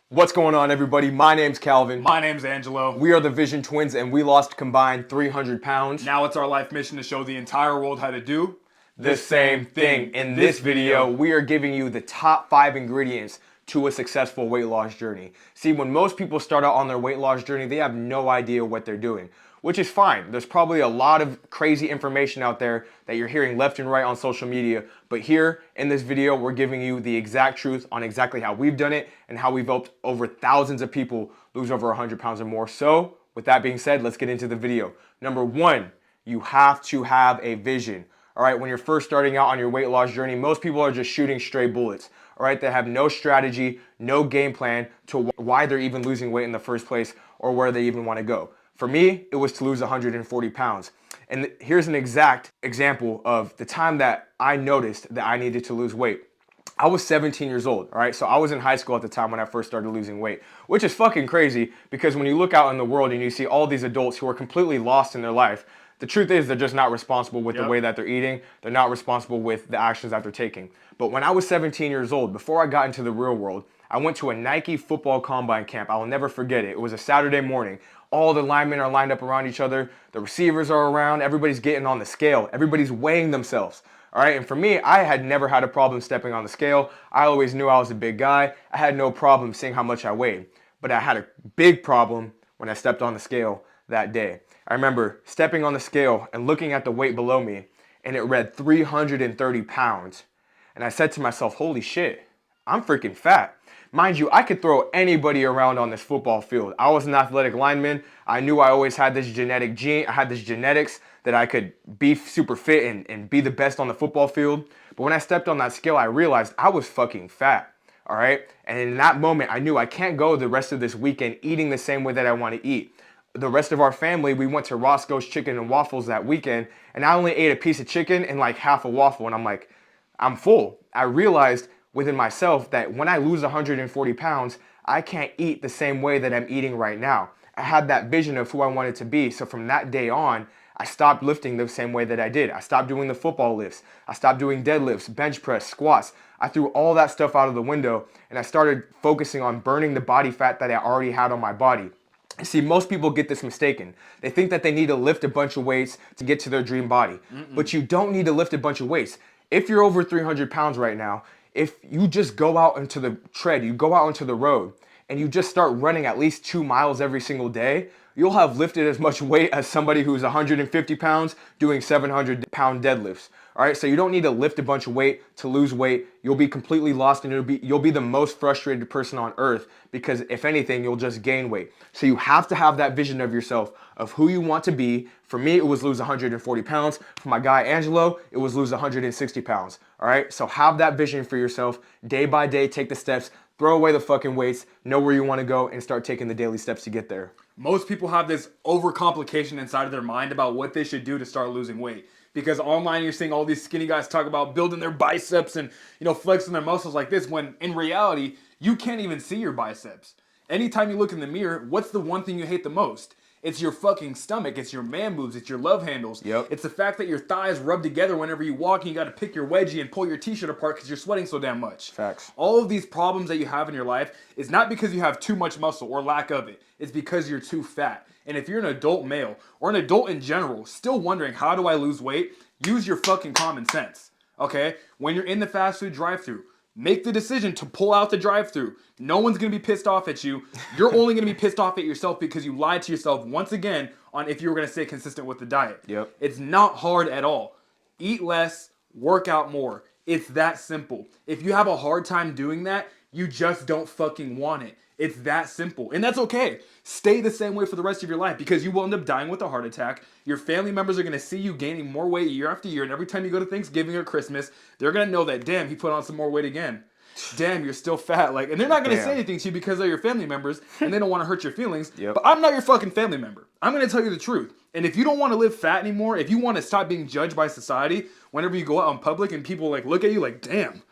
What's going on, everybody? My name's Calvin. My name's Angelo. We are the Vision Twins, and we lost combined 300 pounds. Now it's our life mission to show the entire world how to do The same thing. In this video, we are giving you the top 5 ingredients to a successful weight loss journey. See, when most people start out on their weight loss journey, they have no idea what they're doing, which is fine. There's probably a lot of crazy information out there that you're hearing left and right on social media, but here in this video, we're giving you the exact truth on exactly how we've done it and how we've helped over thousands of people lose over 100 pounds or more. So with that being said, let's get into the video. Number 1, you have to have a vision. All right, when you're first starting out on your weight loss journey, most people are just shooting stray bullets. All right, they have no strategy, no game plan to why they're even losing weight in the first place or where they even want to go. For me, it was to lose 140 pounds. And here's an exact example of the time that I noticed that I needed to lose weight. I was 17 years old, all right? So I was in high school at the time when I first started losing weight, which is fucking crazy because when you look out in the world and you see all these adults who are completely lost in their life, the truth is they're just not responsible with the way that they're eating. They're not responsible with the actions that they're taking. But when I was 17 years old, before I got into the real world, I went to a Nike football combine camp. I will never forget it. It was a Saturday morning. All the linemen are lined up around each other. The receivers are around. Everybody's getting on the scale. Everybody's weighing themselves. All right, and for me, I had never had a problem stepping on the scale. I always knew I was a big guy. I had no problem seeing how much I weighed. But I had a big problem when I stepped on the scale that day. I remember stepping on the scale and looking at the weight below me, and it read 330 pounds. And I said to myself, holy shit, I'm freaking fat. Mind you, I could throw anybody around on this football field. I was an athletic lineman. I knew I always had this genetic gene. I had this genetics that I could be super fit and be the best on the football field. But when I stepped on that scale, I realized I was fucking fat. All right? And in that moment, I knew I can't go the rest of this weekend eating the same way that I want to eat. The rest of our family, we went to Roscoe's Chicken and Waffles that weekend, and I only ate a piece of chicken and like half a waffle, and I'm like, I'm full. I realized within myself that when I lose 140 pounds, I can't eat the same way that I'm eating right now. I had that vision of who I wanted to be, so from that day on, I stopped lifting the same way that I did. I stopped doing the football lifts. I stopped doing deadlifts, bench press, squats. I threw all that stuff out of the window, and I started focusing on burning the body fat that I already had on my body. See, most people get this mistaken. They think that they need to lift a bunch of weights to get to their dream body. But you don't need to lift a bunch of weights. If you're over 300 pounds right now, if you just go out into the tread, you go out into the road, and you just start running at least 2 miles every single day, you'll have lifted as much weight as somebody who's 150 pounds doing 700-pound deadlifts. All right, so you don't need to lift a bunch of weight to lose weight. You'll be completely lost, and you'll be the most frustrated person on earth because if anything, you'll just gain weight. So you have to have that vision of yourself of who you want to be. For me, it was lose 140 pounds. For my guy Angelo, it was lose 160 pounds. All right, so have that vision for yourself. Day by day, take the steps. Throw away the fucking weights, know where you want to go, and start taking the daily steps to get there. Most people have this overcomplication inside of their mind about what they should do to start losing weight. Because online you're seeing all these skinny guys talk about building their biceps and flexing their muscles like this, when in reality, you can't even see your biceps. Anytime you look in the mirror, what's the one thing you hate the most? It's your fucking stomach, it's your man boobs, it's your love handles. Yep. It's the fact that your thighs rub together whenever you walk and you gotta pick your wedgie and pull your t-shirt apart because you're sweating so damn much. Facts. All of these problems that you have in your life is not because you have too much muscle or lack of it. It's because you're too fat. And if you're an adult male or an adult in general still wondering how do I lose weight, use your fucking common sense. Okay? When you're in the fast food drive-thru, make the decision to pull out the drive-thru. No one's going to be pissed off at you. You're only going to be pissed off at yourself because you lied to yourself once again on if you were going to stay consistent with the diet. Yep. It's not hard at all. Eat less, work out more. It's that simple. If you have a hard time doing that, you just don't fucking want it. It's that simple. And that's okay. Stay the same way for the rest of your life because you will end up dying with a heart attack. Your family members are going to see you gaining more weight year after year. And every time you go to Thanksgiving or Christmas, they're going to know that, damn, he put on some more weight again. Damn, you're still fat. Like, and they're not going to say anything to you because they're your family members and they don't want to hurt your feelings. But I'm not your fucking family member. I'm going to tell you the truth. And if you don't want to live fat anymore, if you want to stop being judged by society whenever you go out in public and people like look at you like, damn,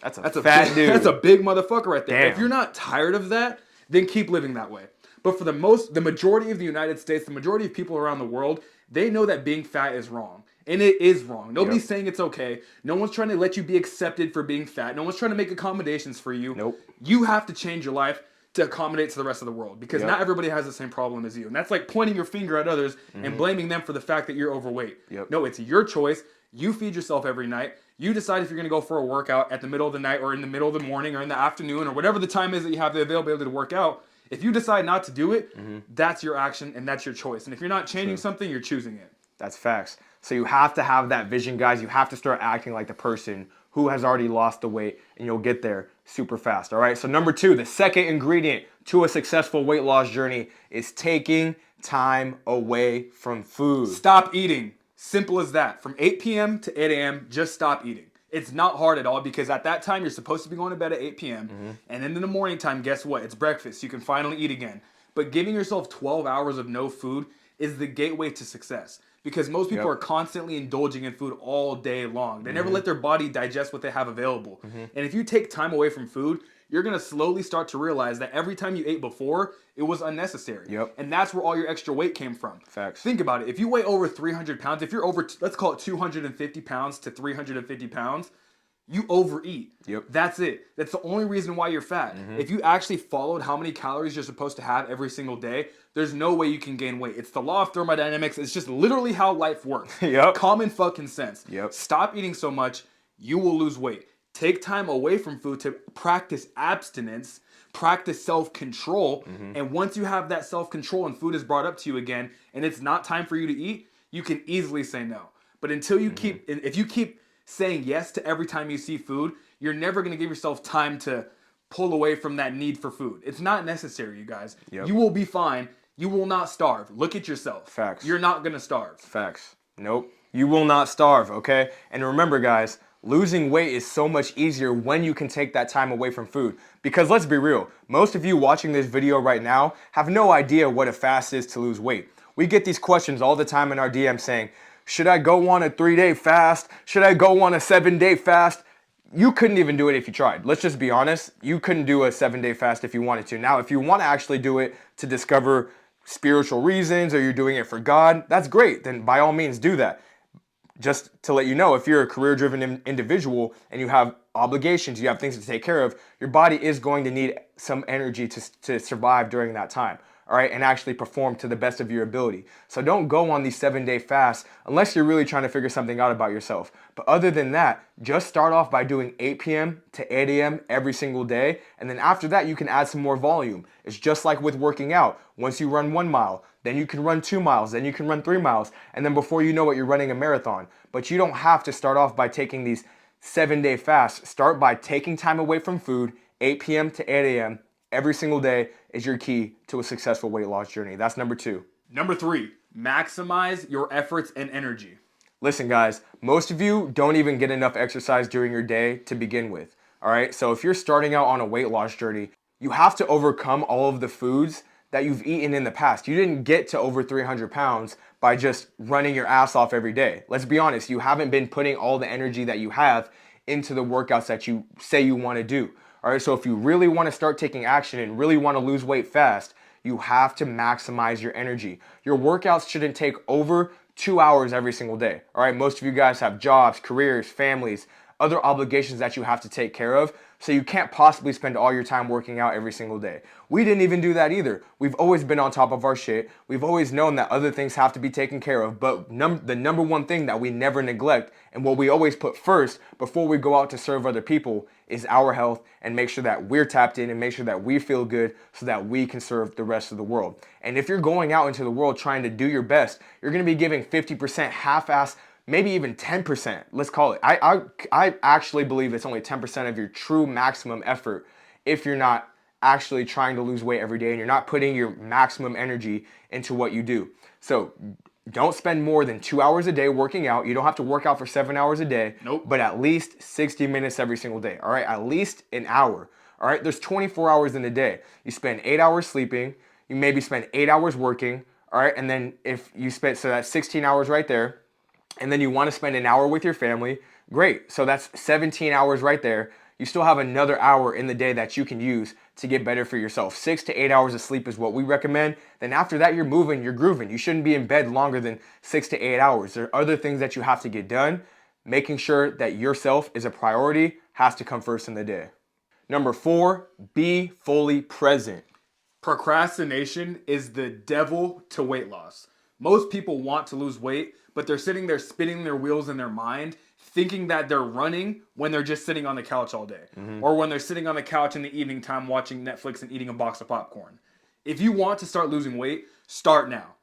That's a fat dude. That's a big motherfucker right there. Damn. If you're not tired of that, then keep living that way. But for the majority of the United States, the majority of people around the world, they know that being fat is wrong. And it is wrong. Nobody's saying it's okay. No one's trying to let you be accepted for being fat. No one's trying to make accommodations for you. Nope. You have to change your life to accommodate to the rest of the world, because Yep. not everybody has the same problem as you. And that's like pointing your finger at others and blaming them for the fact that you're overweight. Yep. No, it's your choice. You feed yourself every night. You decide if you're going to go for a workout at the middle of the night or in the middle of the morning or in the afternoon or whatever the time is that you have the availability to work out. If you decide not to do it, that's your action and that's your choice. And if you're not changing something, you're choosing it. That's facts. So you have to have that vision, guys. You have to start acting like the person who has already lost the weight, and you'll get there super fast. All right. So number 2, the second ingredient to a successful weight loss journey is taking time away from food. Stop eating. Simple as that. From 8 p.m. to 8 a.m., just stop eating. It's not hard at all, because at that time you're supposed to be going to bed at 8 p.m. And then in the morning time, guess what? It's breakfast. You can finally eat again. But giving yourself 12 hours of no food is the gateway to success, because most people are constantly indulging in food all day long. They never let their body digest what they have available. And if you take time away from food, you're going to slowly start to realize that every time you ate before, it was unnecessary. Yep. And that's where all your extra weight came from. Facts. Think about it. If you weigh over 300 pounds, if you're over, let's call it 250 pounds to 350 pounds, you overeat. Yep. That's it. That's the only reason why you're fat. If you actually followed how many calories you're supposed to have every single day, there's no way you can gain weight. It's the law of thermodynamics. It's just literally how life works. Yep. Common fucking sense. Yep. Stop eating so much, you will lose weight. Take time away from food to practice abstinence, practice self-control. And once you have that self-control and food is brought up to you again, and it's not time for you to eat, you can easily say no. But until you if you keep saying yes to every time you see food, you're never going to give yourself time to pull away from that need for food. It's not necessary, you guys. Yep. You will be fine. You will not starve. Look at yourself. Facts. You're not going to starve. Facts. Nope. You will not starve, okay? And remember, guys, losing weight is so much easier when you can take that time away from food. Because let's be real, most of you watching this video right now have no idea what a fast is to lose weight. We get these questions all the time in our DM saying, should I go on a 3-day fast? Should I go on a 7-day fast? You couldn't even do it if you tried. Let's just be honest. You couldn't do a 7-day fast if you wanted to. Now, if you want to actually do it to discover spiritual reasons, or you're doing it for God, that's great. Then by all means do that. Just to let you know, if you're a career-driven individual and you have obligations, you have things to take care of, your body is going to need some energy to survive during that time. All right, and actually perform to the best of your ability. So don't go on these 7-day fasts unless you're really trying to figure something out about yourself. But other than that, just start off by doing 8 p.m. to 8 a.m. every single day. And then after that, you can add some more volume. It's just like with working out. Once you run 1 mile, then you can run 2 miles, then you can run 3 miles. And then before you know it, you're running a marathon. But you don't have to start off by taking these 7-day fasts. Start by taking time away from food, 8 p.m. to 8 a.m. every single day is your key to a successful weight loss journey. That's number 2. Number 3, maximize your efforts and energy. Listen, guys, most of you don't even get enough exercise during your day to begin with. All right, so if you're starting out on a weight loss journey, you have to overcome all of the foods that you've eaten in the past. You didn't get to over 300 pounds by just running your ass off every day. Let's be honest, you haven't been putting all the energy that you have into the workouts that you say you want to do. All right, so if you really want to start taking action and really want to lose weight fast, you have to maximize your energy. Your workouts shouldn't take over 2 hours every single day. All right, most of you guys have jobs, careers, families, other obligations that you have to take care of. So you can't possibly spend all your time working out every single day. We didn't even do that either. We've always been on top of our shit. We've always known that other things have to be taken care of. But the number one thing that we never neglect and what we always put first before we go out to serve other people is our health, and make sure that we're tapped in and make sure that we feel good so that we can serve the rest of the world. And if you're going out into the world trying to do your best, you're going to be giving 50% half-ass, maybe even 10%, let's call it. I actually believe it's only 10% of your true maximum effort if you're not actually trying to lose weight every day and you're not putting your maximum energy into what you do. So don't spend more than 2 hours a day working out. You don't have to work out for 7 hours a day, Nope. but at least 60 minutes every single day. All right, at least an hour. All right, there's 24 hours in a day. You spend 8 hours sleeping. You maybe spend 8 hours working. All right, and then if you spend, so that's 16 hours right there. And then you want to spend an hour with your family, great. So that's 17 hours right there. You still have another hour in the day that you can use to get better for yourself. 6 to 8 hours of sleep is what we recommend. Then after that, you're moving, you're grooving. You shouldn't be in bed longer than 6 to 8 hours. There are other things that you have to get done. Making sure that yourself is a priority has to come first in the day. Number 4, be fully present. Procrastination is the devil to weight loss. Most people want to lose weight, but they're sitting there spinning their wheels in their mind, thinking that they're running when they're just sitting on the couch all day. Or when they're sitting on the couch in the evening time watching Netflix and eating a box of popcorn. If you want to start losing weight, start now.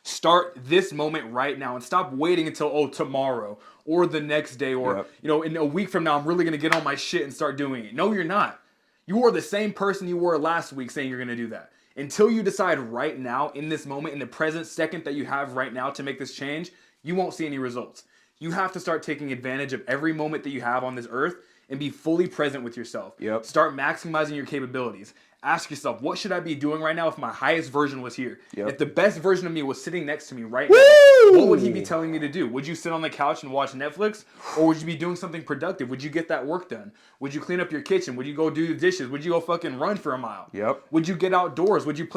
Start this moment right now and stop waiting until tomorrow or the next day or in a week from now I'm really gonna get on my shit and start doing it. No, you're not. You are the same person you were last week saying you're gonna do that. Until you decide right now, in this moment, in the present second that you have right now to make this change, you won't see any results. You have to start taking advantage of every moment that you have on this earth and be fully present with yourself. Start maximizing your capabilities. Ask yourself, what should I be doing right now if my highest version was here? If the best version of me was sitting next to me right now, what would he be telling me to do? Would you sit on the couch and watch Netflix? Or would you be doing something productive? Would you get that work done? Would you clean up your kitchen? Would you go do the dishes? Would you go fucking run for a mile? Would you get outdoors? Would you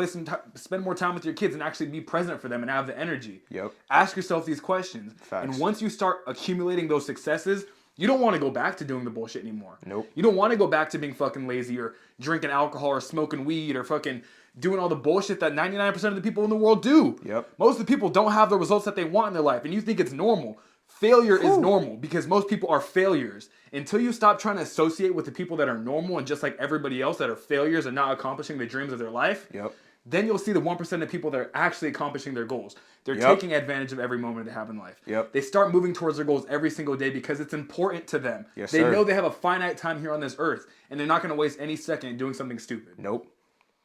spend more time with your kids and actually be present for them and have the energy? Ask yourself these questions. And once you start accumulating those successes, you don't want to go back to doing the bullshit anymore. You don't want to go back to being fucking lazy or drinking alcohol or smoking weed or fucking doing all the bullshit that 99% of the people in the world do. Most of the people don't have the results that they want in their life, and you think it's normal. Failure is normal because most people are failures. Until you stop trying to associate with the people that are normal and just like everybody else that are failures and not accomplishing the dreams of their life, then you'll see the 1% of people that are actually accomplishing their goals. They're taking advantage of every moment they have in life. They start moving towards their goals every single day because it's important to them. They know they have a finite time here on this earth, and they're not going to waste any second doing something stupid.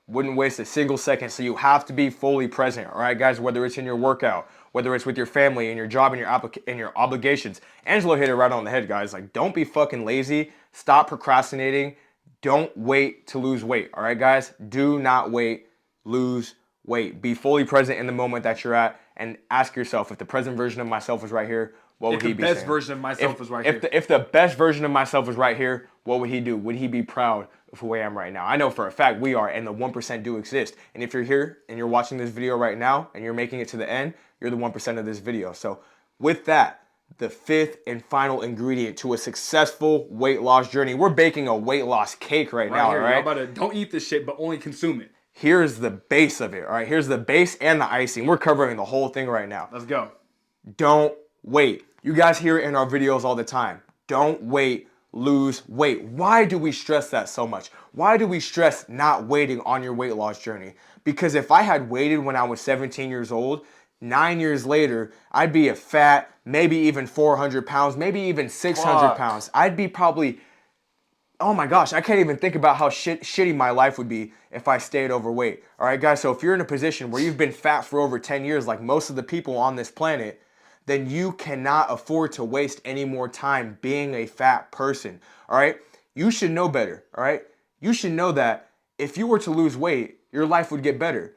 Wouldn't waste a single second, so you have to be fully present, all right, guys? Whether it's in your workout, whether it's with your family, in your job, and your obligations. Angelo hit it right on the head, guys. Like, don't be fucking lazy. Stop procrastinating. Don't wait to lose weight, all right, guys? Do not wait. Lose weight. Be fully present in the moment that you're at, and ask yourself, if the present version of myself was right here, what would he be saying? If the best version of myself was right here. If the best version of myself was right here, what would he do? Would he be proud of who I am right now? I know for a fact we are, and the 1% do exist. And if you're here and you're watching this video right now and you're making it to the end, you're the 1% of this video. So with that, the 5th and final ingredient to a successful weight loss journey. We're baking a weight loss cake right now, here, all right? Y'all don't eat this shit, but only consume it. Here's the base of it, all right? Here's the base and the icing. We're covering the whole thing right now. Let's go. Don't wait. You guys hear it in our videos all the time. Don't wait, lose weight. Why do we stress that so much? Why do we stress not waiting on your weight loss journey? Because if I had waited when I was 17 years old, 9 years later, I'd be a fat, maybe even 400 pounds, maybe even 600 pounds. I'd be probably... Oh my gosh, I can't even think about how shitty my life would be if I stayed overweight. All right, guys, so if you're in a position where you've been fat for over 10 years, like most of the people on this planet, then you cannot afford to waste any more time being a fat person, all right? You should know better, all right? You should know that if you were to lose weight, your life would get better.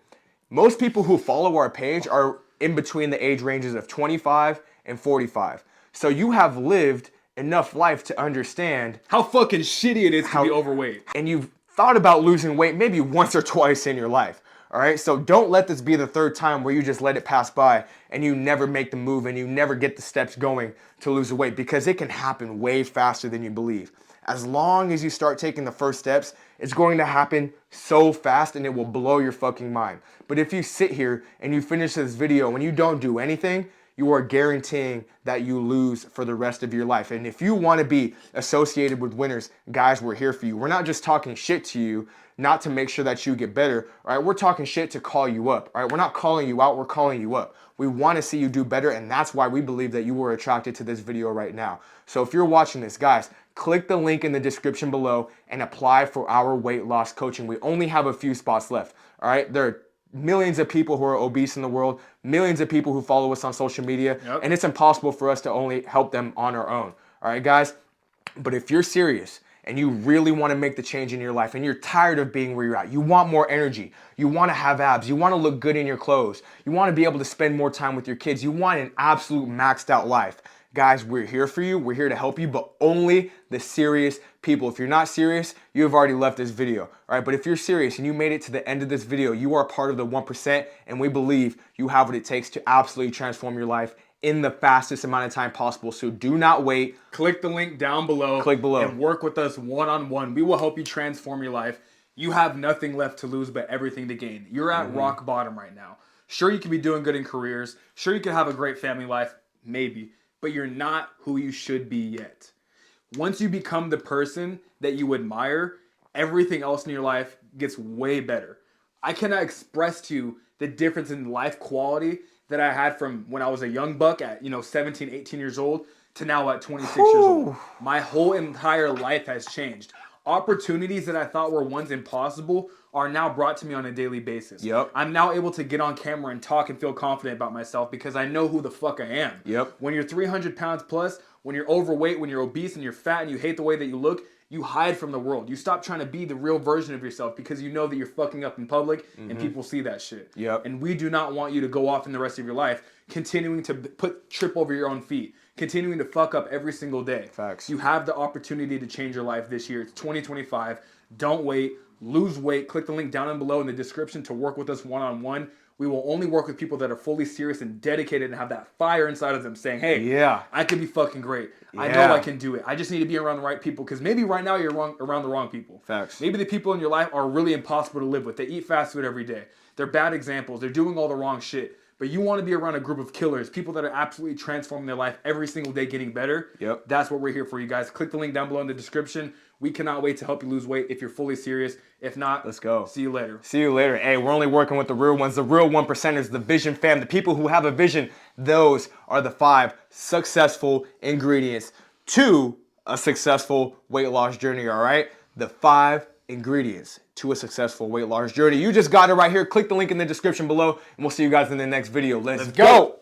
Most people who follow our page are in between the age ranges of 25 and 45. So you have lived enough life to understand how fucking shitty it is to be overweight. And you've thought about losing weight maybe once or twice in your life. All right, so don't let this be the 3rd time where you just let it pass by and you never make the move and you never get the steps going to lose the weight, because it can happen way faster than you believe. As long as you start taking the first steps, it's going to happen so fast and it will blow your fucking mind. But if you sit here and you finish this video and you don't do anything, you are guaranteeing that you lose for the rest of your life. And if you want to be associated with winners, guys, we're here for you. We're not just talking shit to you, not to make sure that you get better, all right? We're talking shit to call you up, all right? We're not calling you out, we're calling you up. We want to see you do better, and that's why we believe that you were attracted to this video right now. So if you're watching this, guys, click the link in the description below and apply for our weight loss coaching. We only have a few spots left, all right? There are millions of people who are obese in the world, millions of people who follow us on social media, and it's impossible for us to only help them on our own. All right, guys? But if you're serious and you really want to make the change in your life and you're tired of being where you're at, you want more energy, you want to have abs, you want to look good in your clothes, you want to be able to spend more time with your kids, you want an absolute maxed out life, guys, we're here for you. We're here to help you, but only the serious people. If you're not serious, you have already left this video. All right, but if you're serious and you made it to the end of this video, you are part of the 1%, and we believe you have what it takes to absolutely transform your life in the fastest amount of time possible. So do not wait. Click the link down below. Click below. And work with us one-on-one. We will help you transform your life. You have nothing left to lose but everything to gain. You're at rock bottom right now. Sure, you can be doing good in careers. Sure, you can have a great family life. Maybe. But you're not who you should be yet. Once you become the person that you admire, everything else in your life gets way better. I cannot express to you the difference in life quality that I had from when I was a young buck at 17, 18 years old to now at 26 years old. My whole entire life has changed. Opportunities that I thought were once impossible are now brought to me on a daily basis. Yep. I'm now able to get on camera and talk and feel confident about myself because I know who the fuck I am. Yep. When you're 300 pounds plus, when you're overweight, when you're obese and you're fat and you hate the way that you look, you hide from the world. You stop trying to be the real version of yourself because you know that you're fucking up in public and people see that shit. Yep. And we do not want you to go off in the rest of your life continuing to trip over your own feet, continuing to fuck up every single day. Facts. You have the opportunity to change your life this year. It's 2025. Don't wait. Lose weight. Click the link down and below in the description to work with us one-on-one. We will only work with people that are fully serious and dedicated and have that fire inside of them saying, hey, Yeah. I could be fucking great. I Yeah. know I can do it. I just need to be around the right people because maybe right now you're around the wrong people. Facts. Maybe the people in your life are really impossible to live with. They eat fast food every day. They're bad examples. They're doing all the wrong shit. But you want to be around a group of killers, people that are absolutely transforming their life every single day, getting better. Yep. That's what we're here for, you guys. Click the link down below in the description. We cannot wait to help you lose weight if you're fully serious. If not, Let's go. See you later. See you later. Hey, we're only working with the real ones, the real 1%ers, the vision fam, the people who have a vision. Those are the 5 successful ingredients to a successful weight loss journey, all right? The 5 ingredients to a successful weight loss journey. You just got it right here. Click the link in the description below, and we'll see you guys in the next video. Let's go.